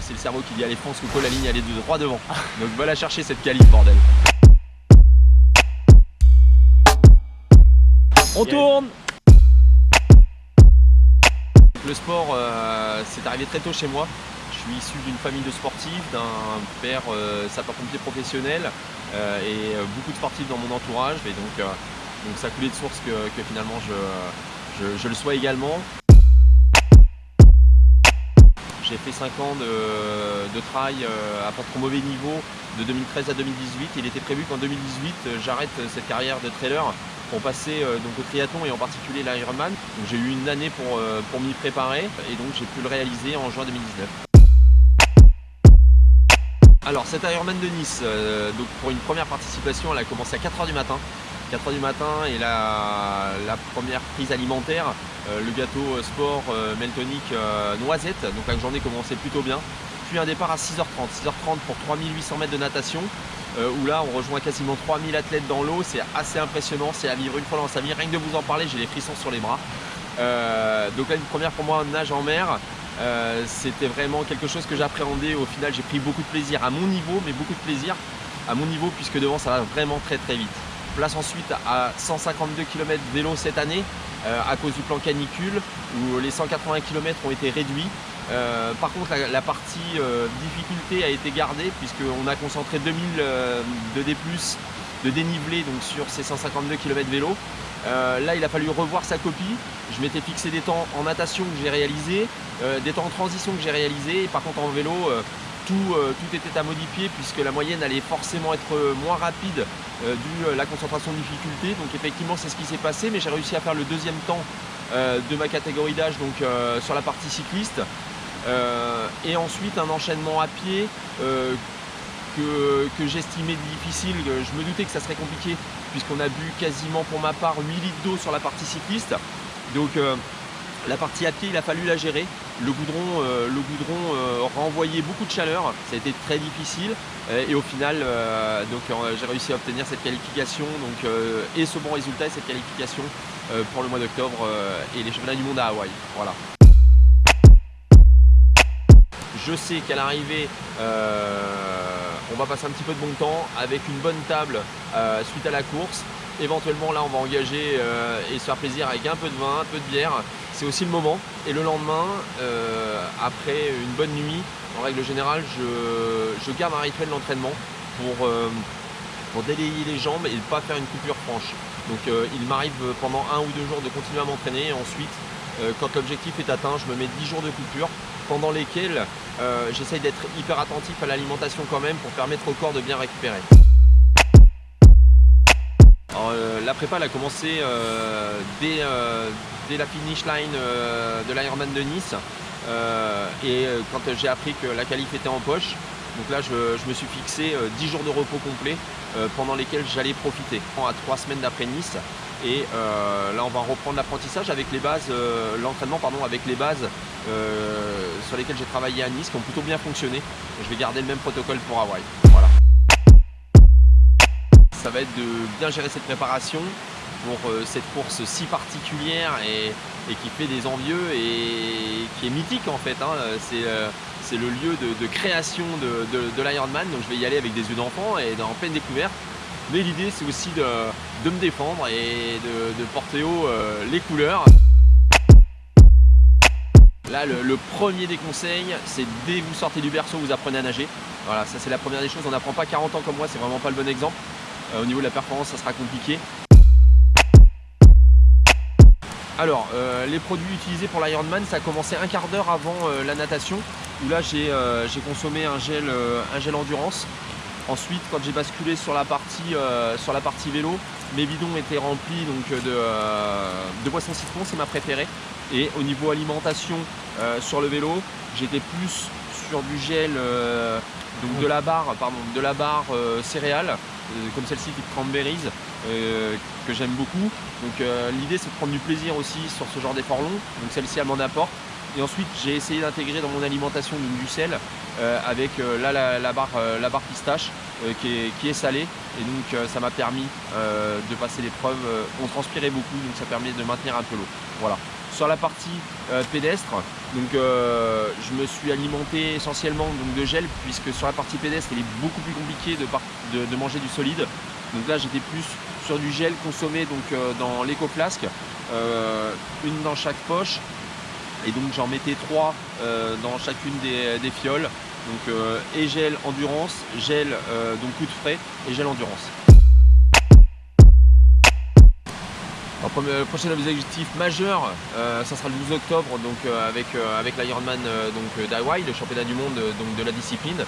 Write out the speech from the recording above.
c'est le cerveau qui dit allez fonce Coco, la ligne elle est de droit devant. Donc va la chercher cette qualif bordel. On tourne. Le sport, c'est arrivé très tôt chez moi. Je suis issu d'une famille de sportifs, d'un père sapeur-pompier professionnel et beaucoup de sportifs dans mon entourage. Et donc ça coulait de source que finalement je le sois également. J'ai fait 5 ans de trail à pas trop mauvais niveau de 2013 à 2018. Il était prévu qu'en 2018 j'arrête cette carrière de trailer pour passer donc au triathlon et en particulier l'Ironman. J'ai eu une année pour m'y préparer et donc j'ai pu le réaliser en juin 2019. Alors cet Ironman de Nice, donc pour une première participation, elle a commencé à 4 h du matin. 4 h du matin et la première prise alimentaire, le gâteau sport Meltonic noisette, donc la journée commençait plutôt bien. Puis un départ à 6h30, 6h30 pour 3800 mètres de natation, où là on rejoint quasiment 3000 athlètes dans l'eau, c'est assez impressionnant, c'est à vivre une fois dans sa vie, rien que de vous en parler j'ai les frissons sur les bras. Donc là une première pour moi nage en mer, c'était vraiment quelque chose que j'appréhendais, au final j'ai pris beaucoup de plaisir à mon niveau, mais beaucoup de plaisir à mon niveau puisque devant ça va vraiment très vite. Place ensuite à 152 km vélo cette année à cause du plan canicule où les 180 km ont été réduits. Par contre la partie difficulté a été gardée puisqu'on a concentré 2000 de D+, de dénivelé donc, sur ces 152 km vélo. Là il a fallu revoir sa copie. Je m'étais fixé des temps en natation que j'ai réalisé, des temps en transition que j'ai réalisé et par contre en vélo tout était à modifier puisque la moyenne allait forcément être moins rapide dû à la concentration de difficulté. Donc effectivement c'est ce qui s'est passé, mais j'ai réussi à faire le deuxième temps de ma catégorie d'âge donc sur la partie cycliste. Et ensuite un enchaînement à pied que j'estimais difficile. Je me doutais que ça serait compliqué puisqu'on a bu quasiment pour ma part 8 litres d'eau sur la partie cycliste. Donc la partie à pied, il a fallu la gérer. Le goudron renvoyait beaucoup de chaleur, ça a été très difficile et au final j'ai réussi à obtenir cette qualification et ce bon résultat et cette qualification pour le mois d'octobre et les championnats du monde à Hawaï. Voilà. Je sais qu'à l'arrivée, on va passer un petit peu de bon temps avec une bonne table suite à la course. Éventuellement là on va engager et se faire plaisir avec un peu de vin, un peu de bière, c'est aussi le moment. Et le lendemain, après une bonne nuit, en règle générale, je garde un rituel d'entraînement pour délayer les jambes et ne pas faire une coupure franche. Donc il m'arrive pendant 1 ou 2 jours de continuer à m'entraîner et ensuite, quand l'objectif est atteint, je me mets 10 jours de coupure pendant lesquels j'essaye d'être hyper attentif à l'alimentation quand même pour permettre au corps de bien récupérer. Alors, la prépa elle a commencé dès la finish line de l'Ironman de Nice et quand j'ai appris que la qualif était en poche, donc là je me suis fixé 10 jours de repos complet pendant lesquels j'allais profiter. À 3 semaines d'après Nice et là on va reprendre l'apprentissage avec les bases, l'entraînement avec les bases sur lesquelles j'ai travaillé à Nice qui ont plutôt bien fonctionné. Je vais garder le même protocole pour Hawaï. Voilà. Ça va être de bien gérer cette préparation pour cette course si particulière et qui fait des envieux et qui est mythique en fait. C'est le lieu de création de l'Ironman, donc je vais y aller avec des yeux d'enfant et en pleine découverte. Mais l'idée c'est aussi de me défendre et de porter haut les couleurs. Là le premier des conseils, c'est dès que vous sortez du berceau, vous apprenez à nager. Voilà, ça c'est la première des choses, on n'apprend pas 40 ans comme moi, c'est vraiment pas le bon exemple. Au niveau de la performance, ça sera compliqué. Alors, les produits utilisés pour l'Ironman, ça a commencé un quart d'heure avant la natation, où là j'ai consommé un gel endurance. Ensuite, quand j'ai basculé sur la partie vélo, mes bidons étaient remplis donc, de boissons citron, c'est ma préférée. Et au niveau alimentation sur le vélo, j'étais plus sur du gel, donc de la barre céréales, comme celle-ci type cranberries, que j'aime beaucoup. Donc l'idée c'est de prendre du plaisir aussi sur ce genre d'effort long, donc celle-ci elle m'en apporte. Et ensuite j'ai essayé d'intégrer dans mon alimentation du sel avec la barre pistache qui est salée. Et donc ça m'a permis de passer l'épreuve. On transpirait beaucoup, donc ça permet de maintenir un peu l'eau. Voilà. Sur la partie pédestre, donc je me suis alimenté essentiellement donc, de gel, puisque sur la partie pédestre il est beaucoup plus compliqué de manger du solide. Donc là j'étais plus sur du gel consommé donc, dans l'éco-flasque, une dans chaque poche, et donc j'en mettais 3 dans chacune des fioles. Donc et gel endurance, gel donc coup de frais et gel endurance. Le prochain objectif majeur, ça sera le 12 octobre donc, avec l'Ironman d'Hawaï, le championnat du monde donc, de la discipline.